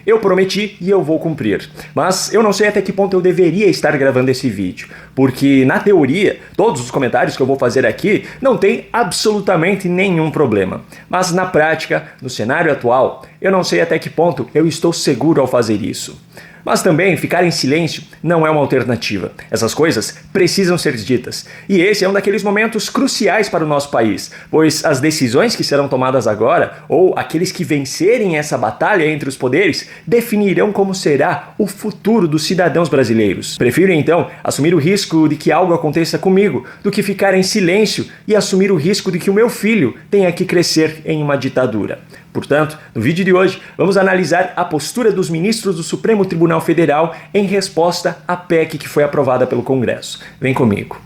Eu prometi e eu vou cumprir. Mas eu não sei até que ponto eu deveria estar gravando esse vídeo, porque na teoria, todos os comentários que eu vou fazer aqui não tem absolutamente nenhum problema. Mas na prática, no cenário atual, eu não sei até que ponto eu estou seguro ao fazer isso. Mas também ficar em silêncio não é uma alternativa. Essas coisas precisam ser ditas. E esse é um daqueles momentos cruciais para o nosso país, pois as decisões que serão tomadas agora, ou aqueles que vencerem essa batalha entre os poderes, definirão como será o futuro dos cidadãos brasileiros. Prefiro então assumir o risco de que algo aconteça comigo, do que ficar em silêncio e assumir o risco de que o meu filho tenha que crescer em uma ditadura. Portanto, no vídeo de hoje, vamos analisar a postura dos ministros do Supremo Tribunal Federal em resposta à PEC que foi aprovada pelo Congresso. Vem comigo.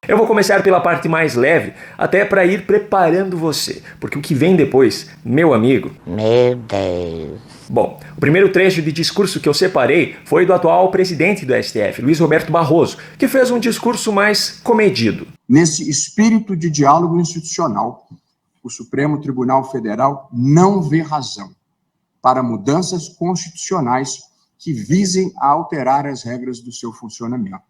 Eu vou começar pela parte mais leve, até para ir preparando você, porque o que vem depois, meu amigo... Meu Deus... Bom, o primeiro trecho de discurso que eu separei foi do atual presidente do STF, Luiz Roberto Barroso, que fez um discurso mais comedido. Nesse espírito de diálogo institucional, o Supremo Tribunal Federal não vê razão para mudanças constitucionais que visem a alterar as regras do seu funcionamento.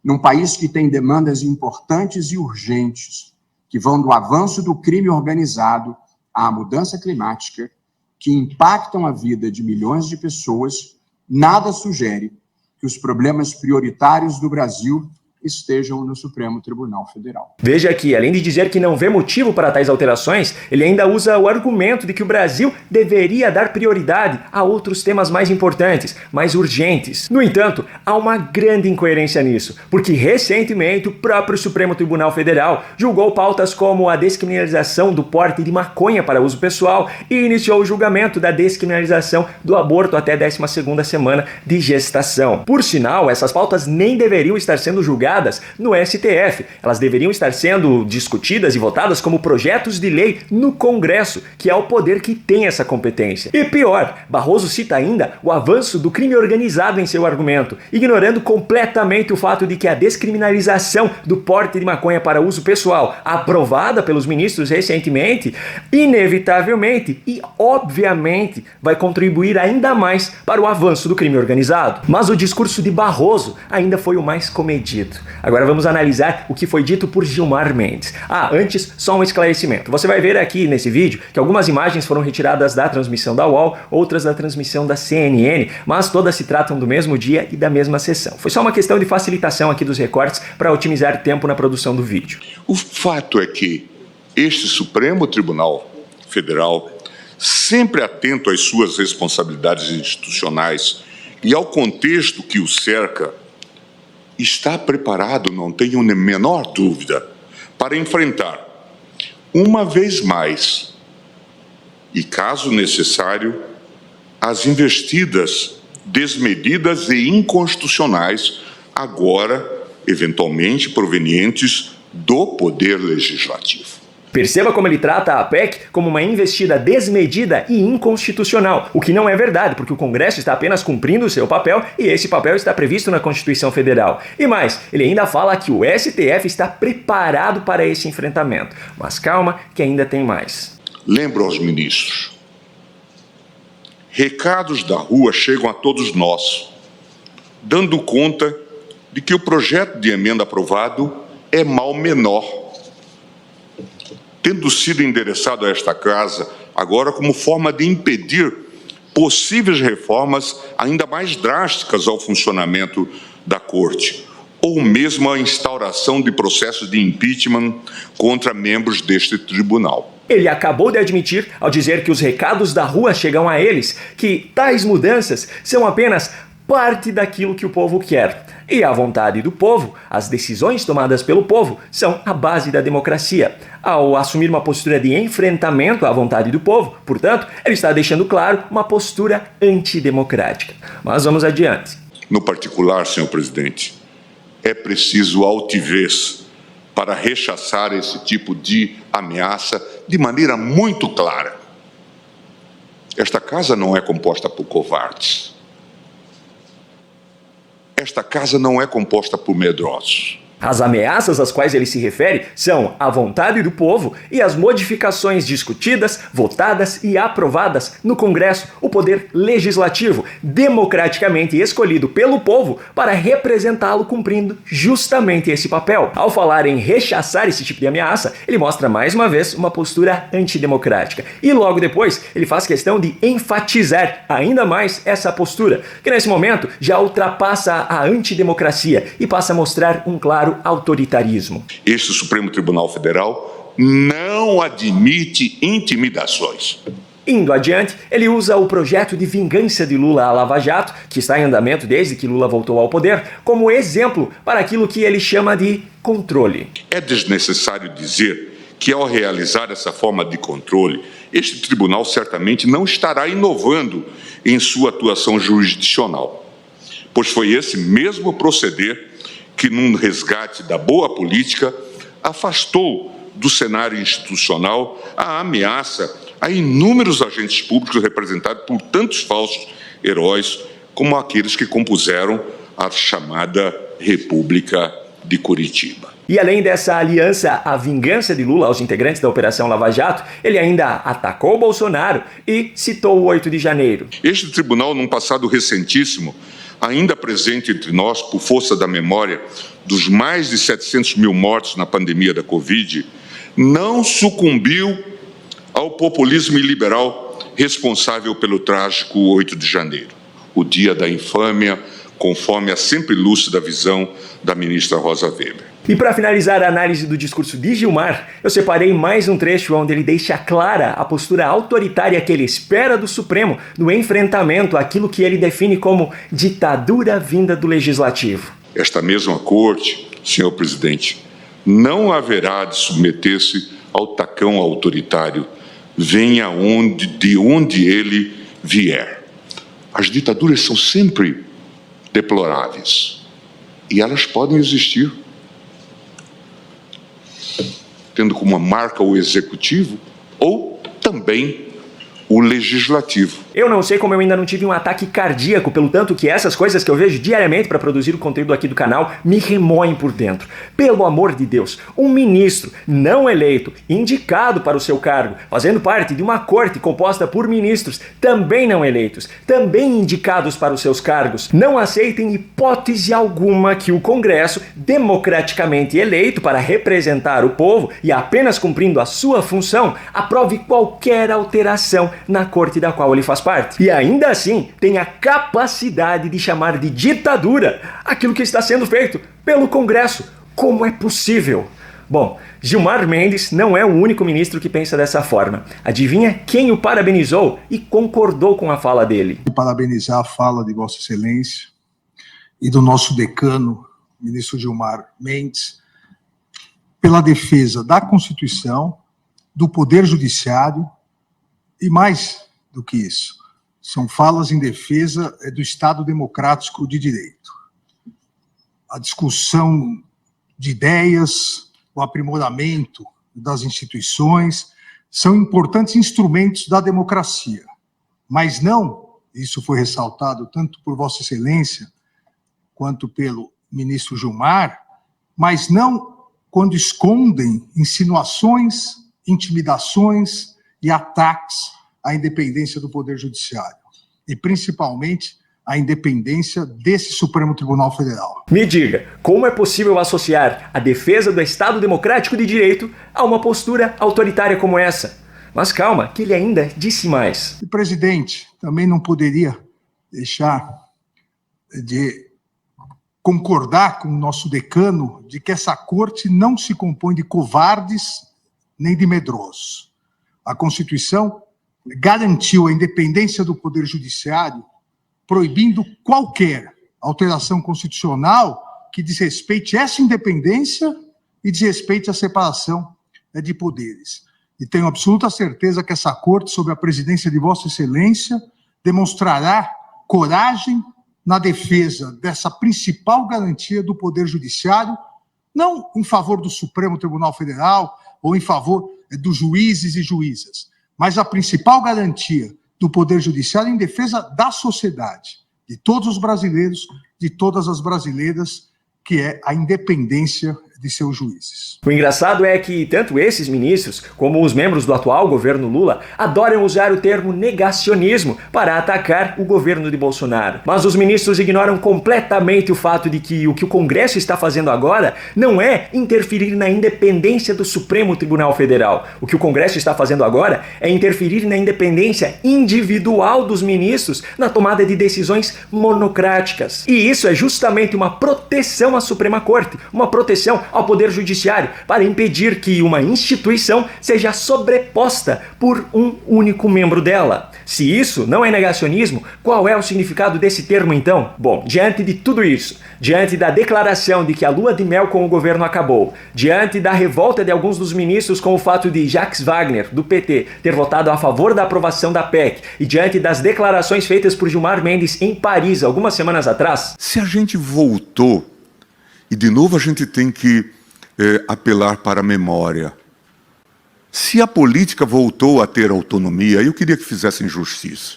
Num país que tem demandas importantes e urgentes, que vão do avanço do crime organizado à mudança climática, que impactam a vida de milhões de pessoas, nada sugere que os problemas prioritários do Brasil estejam no Supremo Tribunal Federal. Veja que, além de dizer que não vê motivo para tais alterações, ele ainda usa o argumento de que o Brasil deveria dar prioridade a outros temas mais importantes, mais urgentes. No entanto, há uma grande incoerência nisso, porque recentemente o próprio Supremo Tribunal Federal julgou pautas como a descriminalização do porte de maconha para uso pessoal e iniciou o julgamento da descriminalização do aborto até a 12ª semana de gestação. Por sinal, essas pautas nem deveriam estar sendo julgadas no STF. Elas deveriam estar sendo discutidas e votadas como projetos de lei no Congresso, que é o poder que tem essa competência. E pior, Barroso cita ainda o avanço do crime organizado em seu argumento, ignorando completamente o fato de que a descriminalização do porte de maconha para uso pessoal, aprovada pelos ministros recentemente, inevitavelmente e obviamente vai contribuir ainda mais para o avanço do crime organizado. Mas o discurso de Barroso ainda foi o mais comedido. Agora vamos analisar o que foi dito por Gilmar Mendes. Antes, só um esclarecimento. Você vai ver aqui nesse vídeo que algumas imagens foram retiradas da transmissão da UOL, outras da transmissão da CNN, mas todas se tratam do mesmo dia e da mesma sessão. Foi só uma questão de facilitação aqui dos recortes para otimizar tempo na produção do vídeo. O fato é que este Supremo Tribunal Federal, sempre atento às suas responsabilidades institucionais e ao contexto que o cerca, está preparado, não tenho a menor dúvida, para enfrentar, uma vez mais, e caso necessário, as investidas desmedidas e inconstitucionais, agora, eventualmente, provenientes do Poder Legislativo. Perceba como ele trata a PEC como uma investida desmedida e inconstitucional, o que não é verdade, porque o Congresso está apenas cumprindo o seu papel e esse papel está previsto na Constituição Federal. E mais, ele ainda fala que o STF está preparado para esse enfrentamento. Mas calma, que ainda tem mais. Lembro aos ministros, recados da rua chegam a todos nós, dando conta de que o projeto de emenda aprovado é mal menor, tendo sido endereçado a esta casa agora como forma de impedir possíveis reformas ainda mais drásticas ao funcionamento da Corte, ou mesmo a instauração de processos de impeachment contra membros deste tribunal. Ele acabou de admitir, ao dizer que os recados da rua chegam a eles, que tais mudanças são apenas parte daquilo que o povo quer. E a vontade do povo, as decisões tomadas pelo povo, são a base da democracia. Ao assumir uma postura de enfrentamento à vontade do povo, portanto, ele está deixando claro uma postura antidemocrática. Mas vamos adiante. No particular, senhor presidente, é preciso altivez para rechaçar esse tipo de ameaça de maneira muito clara. Esta casa não é composta por covardes. Esta casa não é composta por medrosos. As ameaças às quais ele se refere são a vontade do povo e as modificações discutidas, votadas e aprovadas no Congresso, o poder legislativo, democraticamente escolhido pelo povo para representá-lo cumprindo justamente esse papel. Ao falar em rechaçar esse tipo de ameaça, ele mostra mais uma vez uma postura antidemocrática. E logo depois, ele faz questão de enfatizar ainda mais essa postura, que nesse momento já ultrapassa a antidemocracia e passa a mostrar um claro autoritarismo. Este Supremo Tribunal Federal não admite intimidações. Indo adiante, ele usa o projeto de vingança de Lula à Lava Jato, que está em andamento desde que Lula voltou ao poder, como exemplo para aquilo que ele chama de controle. É desnecessário dizer que, ao realizar essa forma de controle, este tribunal certamente não estará inovando em sua atuação jurisdicional, pois foi esse mesmo proceder que, num resgate da boa política, afastou do cenário institucional a ameaça a inúmeros agentes públicos representados por tantos falsos heróis como aqueles que compuseram a chamada República de Curitiba. E além dessa aliança à vingança de Lula aos integrantes da Operação Lava Jato, ele ainda atacou Bolsonaro e citou o 8 de janeiro. Este tribunal, num passado recentíssimo, ainda presente entre nós por força da memória dos mais de 700 mil mortos na pandemia da Covid, não sucumbiu ao populismo iliberal responsável pelo trágico 8 de janeiro, o dia da infâmia, conforme a sempre lúcida visão da ministra Rosa Weber. E para finalizar a análise do discurso de Gilmar, eu separei mais um trecho onde ele deixa clara a postura autoritária que ele espera do Supremo no enfrentamento àquilo que ele define como ditadura vinda do Legislativo. Esta mesma Corte, senhor presidente, não haverá de submeter-se ao tacão autoritário, venha de onde ele vier. As ditaduras são sempre deploráveis e elas podem existir, tendo como marca o executivo ou também o legislativo. Eu não sei como eu ainda não tive um ataque cardíaco, pelo tanto que essas coisas que eu vejo diariamente para produzir o conteúdo aqui do canal me remoem por dentro. Pelo amor de Deus, um ministro não eleito, indicado para o seu cargo, fazendo parte de uma corte composta por ministros também não eleitos, também indicados para os seus cargos, não aceitem hipótese alguma que o Congresso, democraticamente eleito para representar o povo e apenas cumprindo a sua função, aprove qualquer alteração na corte da qual ele faz parte. E ainda assim tem a capacidade de chamar de ditadura aquilo que está sendo feito pelo Congresso. Como é possível? Bom, Gilmar Mendes não é o único ministro que pensa dessa forma. Adivinha quem o parabenizou e concordou com a fala dele? Parabenizar a fala de Vossa Excelência e do nosso decano, ministro Gilmar Mendes, pela defesa da Constituição, do Poder Judiciário e mais do que isso. São falas em defesa do Estado Democrático de Direito. A discussão de ideias, o aprimoramento das instituições são importantes instrumentos da democracia, mas não, isso foi ressaltado tanto por Vossa Excelência quanto pelo ministro Gilmar, mas não quando escondem insinuações, intimidações e ataques à independência do Poder Judiciário, e principalmente a independência desse Supremo Tribunal Federal. Me diga, como é possível associar a defesa do Estado Democrático de Direito a uma postura autoritária como essa? Mas calma, que ele ainda disse mais. E, presidente, também não poderia deixar de concordar com o nosso decano de que essa corte não se compõe de covardes nem de medrosos. A Constituição garantiu a independência do Poder Judiciário, proibindo qualquer alteração constitucional que desrespeite essa independência e desrespeite a separação de poderes. E tenho absoluta certeza que essa corte, sob a presidência de Vossa Excelência, demonstrará coragem na defesa dessa principal garantia do Poder Judiciário, não em favor do Supremo Tribunal Federal ou em favor dos juízes e juízas, mas a principal garantia do Poder Judiciário em defesa da sociedade, de todos os brasileiros, de todas as brasileiras que é a independência de seus juízes. O engraçado é que tanto esses ministros como os membros do atual governo Lula adoram usar o termo negacionismo para atacar o governo de Bolsonaro. Mas os ministros ignoram completamente o fato de que o Congresso está fazendo agora não é interferir na independência do Supremo Tribunal Federal. O que o Congresso está fazendo agora é interferir na independência individual dos ministros na tomada de decisões monocráticas. E isso é justamente uma proteção à Suprema Corte, uma proteção ao Poder Judiciário, para impedir que uma instituição seja sobreposta por um único membro dela. Se isso não é negacionismo, qual é o significado desse termo então? Bom, diante de tudo isso, diante da declaração de que a lua de mel com o governo acabou, diante da revolta de alguns dos ministros com o fato de Jacques Wagner, do PT, ter votado a favor da aprovação da PEC, e diante das declarações feitas por Gilmar Mendes em Paris algumas semanas atrás, se a gente voltou, e de novo a gente tem que apelar para a memória, se a política voltou a ter autonomia, eu queria que fizessem justiça.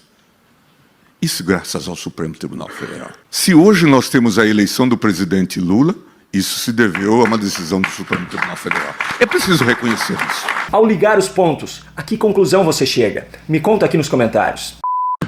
Isso graças ao Supremo Tribunal Federal. Se hoje nós temos a eleição do presidente Lula, isso se deveu a uma decisão do Supremo Tribunal Federal. É preciso reconhecer isso. Ao ligar os pontos, a que conclusão você chega? Me conta aqui nos comentários.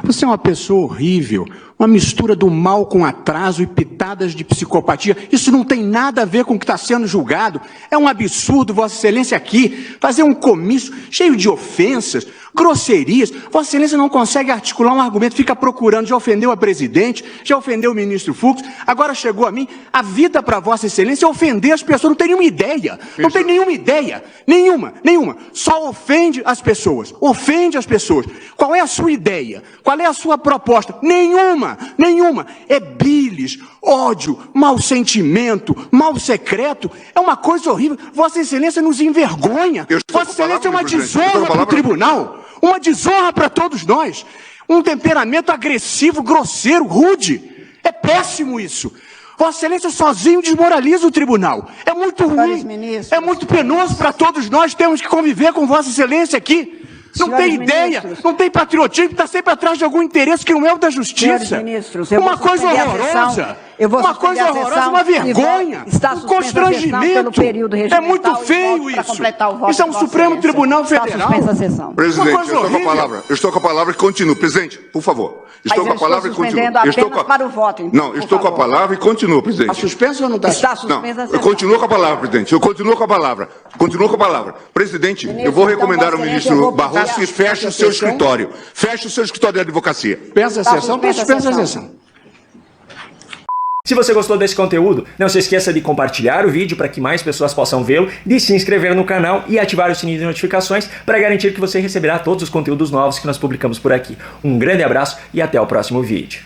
Você é uma pessoa horrível, uma mistura do mal com atraso e pitadas de psicopatia. Isso não tem nada a ver com o que está sendo julgado. É um absurdo, Vossa Excelência, aqui fazer um comício cheio de ofensas, grosserias. Vossa Excelência não consegue articular um argumento, fica procurando, já ofendeu a presidente, já ofendeu o ministro Fux, agora chegou a mim. A vida para Vossa Excelência é ofender as pessoas, não tem nenhuma ideia. Não tem nenhuma ideia. Nenhuma. Só ofende as pessoas. Ofende as pessoas. Qual é a sua ideia? Qual é a sua proposta? Nenhuma. É bilis, ódio, mau sentimento, mal secreto. É uma coisa horrível. Vossa Excelência nos envergonha. Vossa Excelência é uma desonra para o tribunal. Uma desonra para todos nós. Um temperamento agressivo, grosseiro, rude. É péssimo isso. Vossa Excelência sozinho desmoraliza o tribunal. É muito ruim. É muito penoso para todos nós. Temos que conviver com Vossa Excelência aqui. Não tem ideia, não tem patriotismo, está sempre atrás de algum interesse que não é o da justiça. Uma coisa horrorosa. Uma coisa horrorosa, uma vergonha, um constrangimento. É muito feio isso. Isso é um Supremo Tribunal Federal. Presidente, eu estou com a palavra e continuo. Presidente, por favor. Estou com a palavra e continuo. Para o voto, então, não, estou com a palavra e continuo, presidente. Está suspenso ou não está? Está suspensa a sessão. Eu continuo com a palavra, presidente. Eu continuo com a palavra. Continuo com a palavra. Presidente, eu vou recomendar ao ministro Barroso que feche o seu escritório. Feche o seu escritório de advocacia. Suspensa a sessão, está suspensa a sessão. Se você gostou desse conteúdo, não se esqueça de compartilhar o vídeo para que mais pessoas possam vê-lo, de se inscrever no canal e ativar o sininho de notificações para garantir que você receberá todos os conteúdos novos que nós publicamos por aqui. Um grande abraço e até o próximo vídeo.